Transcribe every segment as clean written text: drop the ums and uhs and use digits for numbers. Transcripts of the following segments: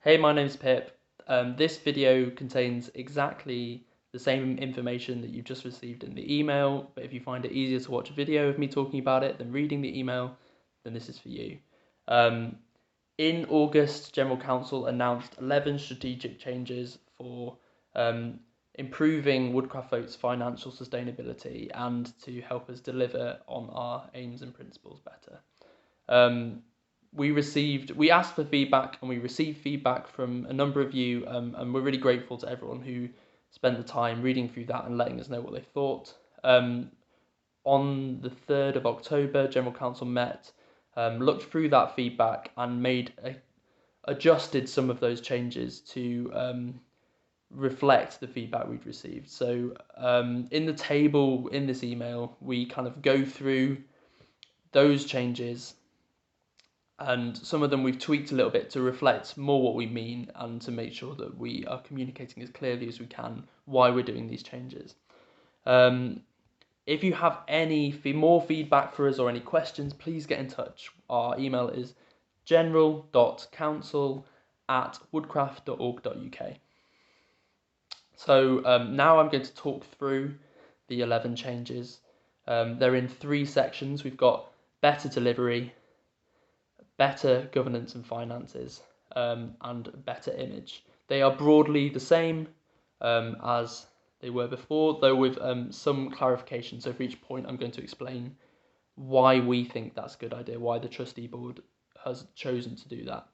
Hey, my name's Pip. This video contains exactly the same information that you've just received in the email, but if you find it easier to watch a video of me talking about it than reading the email, then this is for you. Um, in August, General Council announced 11 strategic changes for improving Woodcraft Vote's financial sustainability and to help us deliver on our aims and principles better. We asked for feedback and we received feedback from a number of you, and we're really grateful to everyone who spent the time reading through that and letting us know what they thought. On the 3rd of October, General Council met, looked through that feedback and adjusted some of those changes to reflect the feedback we'd received. So in the table in this email, we kind of go through those changes, and some of them we've tweaked a little bit to reflect more what we mean and to make sure that we are communicating as clearly as we can why we're doing these changes. If you have any more feedback for us or any questions, please get in touch. Our email is general.council@woodcraft.org.uk. So now I'm going to talk through the 11 changes. They're in 3 sections. We've got better delivery, better governance and finances, and better image. They are broadly the same as they were before, though with some clarification. So for each point, I'm going to explain why we think that's a good idea, why the trustee board has chosen to do that.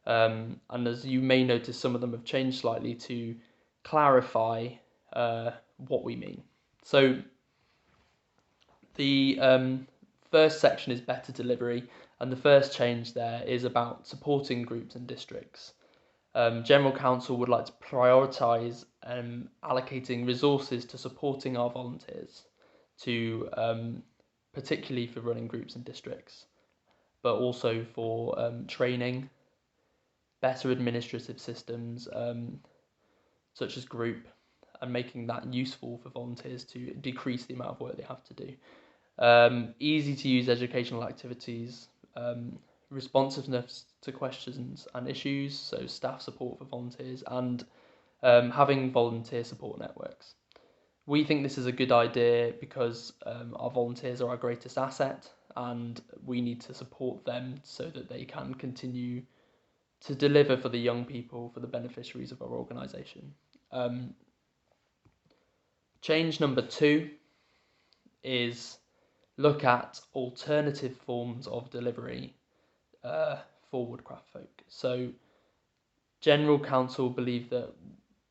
And as you may notice, some of them have changed slightly to clarify what we mean. So the first section is better delivery, and the first change there is about supporting groups and districts. General Council would like to prioritise allocating resources to supporting our volunteers, particularly for running groups and districts, but also for training, better administrative systems such as group, and making that useful for volunteers to decrease the amount of work they have to do. Easy to use educational activities, responsiveness to questions and issues, so staff support for volunteers, and having volunteer support networks. We think this is a good idea because our volunteers are our greatest asset, and we need to support them so that they can continue to deliver for the young people, for the beneficiaries of our organisation. Change number 2 is look at alternative forms of delivery for Woodcraft folk. So General Council believe that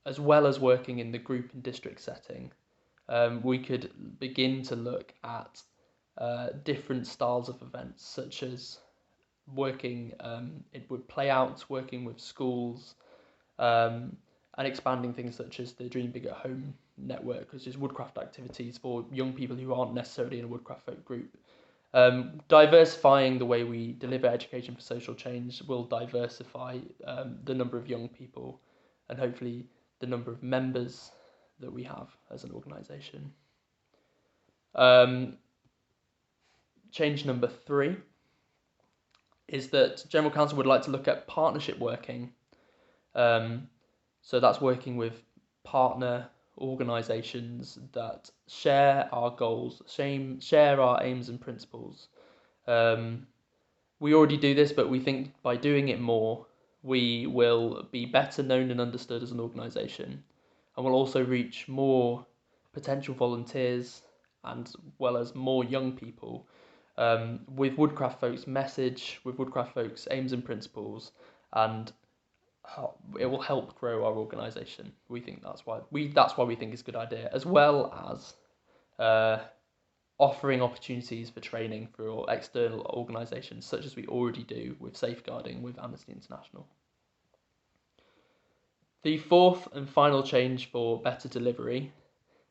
as well as working in the group and district setting, we could begin to look at different styles of events, such as working, it would play out, working with schools, and expanding things such as the Dream Big at Home network, which is Woodcraft activities for young people who aren't necessarily in a Woodcraft folk group. Diversifying the way we deliver education for social change will diversify the number of young people and hopefully the number of members that we have as an organisation. Change number 3 is that General Council would like to look at partnership working. So that's working with partner organisations that share our goals, share our aims and principles. We already do this, but we think by doing it more, we will be better known and understood as an organisation, and we'll also reach more potential volunteers and well as more young people with Woodcraft Folks' message, with Woodcraft Folks' aims and principles, and it will help grow our organisation. We think that's why we think it's a good idea, as well as offering opportunities for training for external organisations, such as we already do with safeguarding with Amnesty International. The fourth and final change for better delivery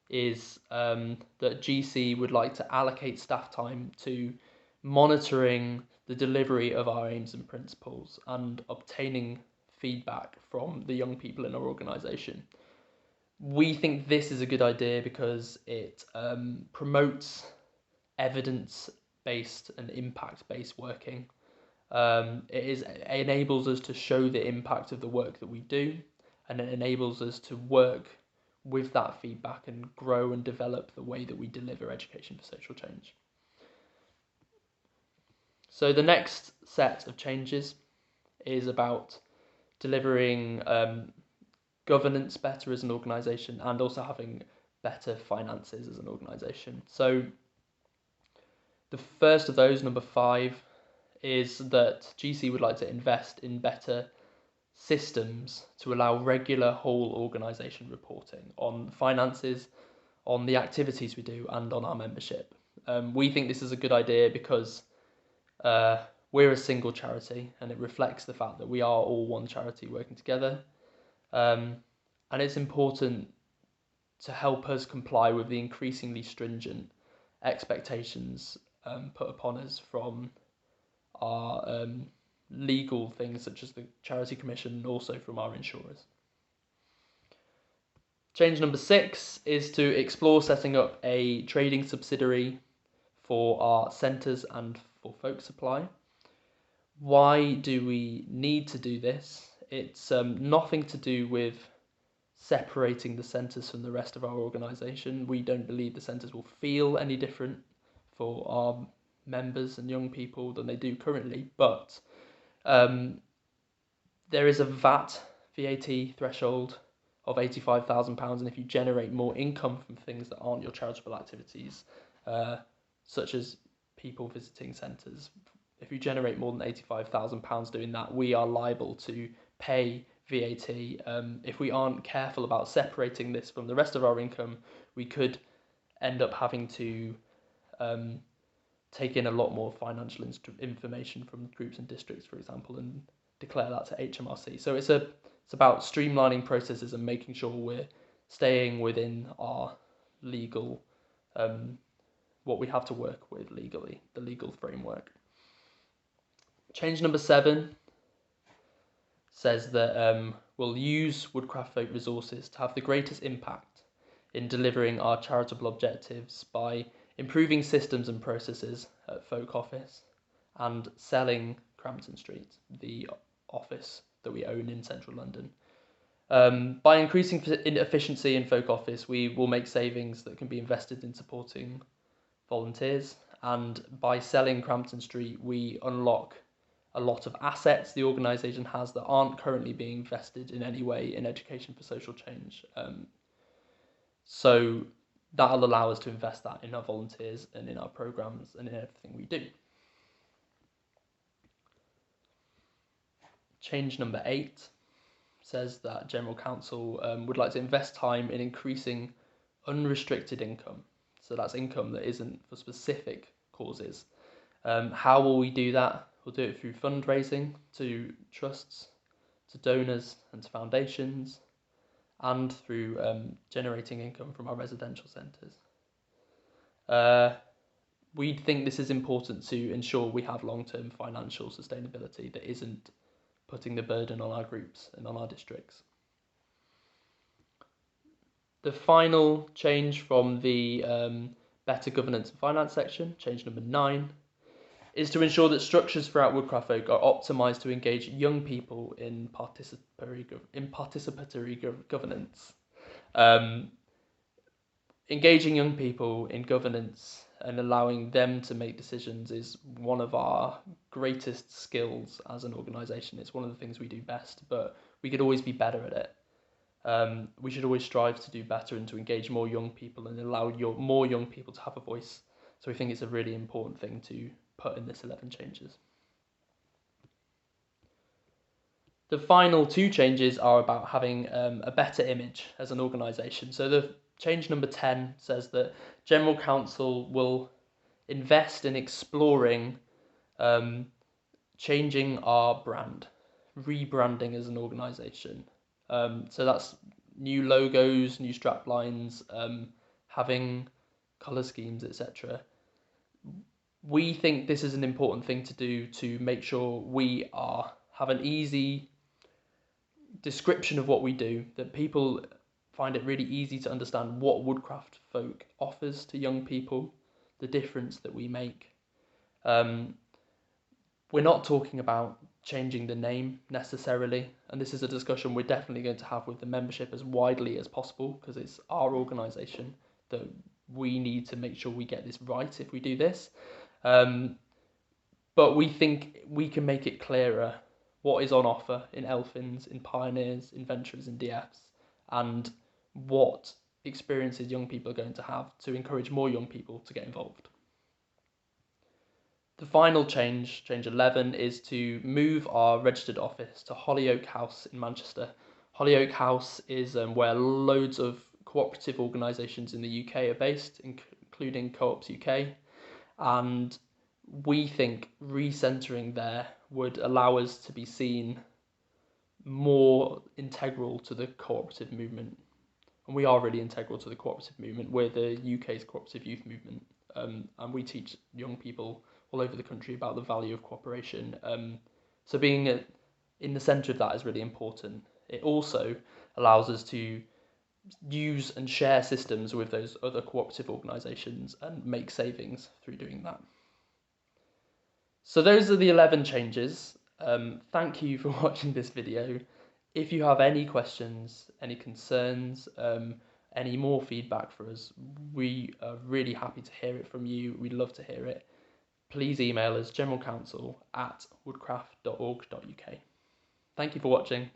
is that GC would like to allocate staff time to monitoring the delivery of our aims and principles and obtaining feedback from the young people in our organisation. We think this is a good idea because it promotes evidence-based and impact-based working, It enables us to show the impact of the work that we do, and it enables us to work with that feedback and grow and develop the way that we deliver education for social change. So the next set of changes is about delivering governance better as an organisation and also having better finances as an organisation. So the first of those, number 5, is that GC would like to invest in better systems to allow regular whole organisation reporting on finances, on the activities we do, and on our membership. We think this is a good idea because we're a single charity, and it reflects the fact that we are all one charity working together. And it's important to help us comply with the increasingly stringent expectations put upon us from our legal things such as the Charity Commission and also from our insurers. Change number 6 is to explore setting up a trading subsidiary for our centres and for folk supply. Why do we need to do this? It's nothing to do with separating the centres from the rest of our organisation. We don't believe the centres will feel any different for our members and young people than they do currently, but there is a VAT threshold of £85,000, and if you generate more income from things that aren't your charitable activities, such as people visiting centres, if you generate more than £85,000 doing that, we are liable to pay VAT. If we aren't careful about separating this from the rest of our income, we could end up having to take in a lot more financial information from groups and districts, for example, and declare that to HMRC. So it's about streamlining processes and making sure we're staying within our legal, what we have to work with legally, the legal framework. Change number 7 says that we'll use Woodcraft folk resources to have the greatest impact in delivering our charitable objectives by improving systems and processes at Folk Office and selling Crampton Street, the office that we own in central London. By increasing efficiency in Folk Office, we will make savings that can be invested in supporting volunteers, and by selling Crampton Street, we unlock a lot of assets the organisation has that aren't currently being invested in any way in education for social change. So that'll allow us to invest that in our volunteers and in our programmes and in everything we do. Change number 8 says that General Council would like to invest time in increasing unrestricted income. So that's income that isn't for specific causes. How will we do that? We'll do it through fundraising to trusts, to donors and to foundations, and through generating income from our residential centres. We think this is important to ensure we have long-term financial sustainability that isn't putting the burden on our groups and on our districts. The final change from the better governance and finance section, change number 9, is to ensure that structures throughout Woodcraft Folk are optimised to engage young people in participatory governance. Engaging young people in governance and allowing them to make decisions is one of our greatest skills as an organisation. It's one of the things we do best, but we could always be better at it. We should always strive to do better and to engage more young people and allow more young people to have a voice. So we think it's a really important thing to put in this 11 changes. The final 2 changes are about having a better image as an organisation. So the change number 10 says that General Council will invest in exploring changing our brand, rebranding as an organisation. So that's new logos, new strap lines, having colour schemes, etc. We think this is an important thing to do to make sure we have an easy description of what we do, that people find it really easy to understand what Woodcraft Folk offers to young people, the difference that we make. We're not talking about changing the name necessarily, and this is a discussion we're definitely going to have with the membership as widely as possible, because it's our organisation that we need to make sure we get this right if we do this. But we think we can make it clearer what is on offer in Elfins, in Pioneers, in Venturers, in DFs, and what experiences young people are going to have to encourage more young people to get involved. The final change, change 11, is to move our registered office to Hollyoake House in Manchester. Hollyoake House is where loads of cooperative organisations in the UK are based, including Co-ops UK, and we think recentering there would allow us to be seen more integral to the cooperative movement. And we are really integral to the cooperative movement. We're the UK's cooperative youth movement, and we teach young people all over the country about the value of cooperation. So being in the centre of that is really important. It also allows us to use and share systems with those other cooperative organisations and make savings through doing that. So those are the 11 changes. Thank you for watching this video. If you have any questions, any concerns, any more feedback for us, we are really happy to hear it from you. We'd love to hear it. Please email us generalcounsel@woodcraft.org.uk. Thank you for watching.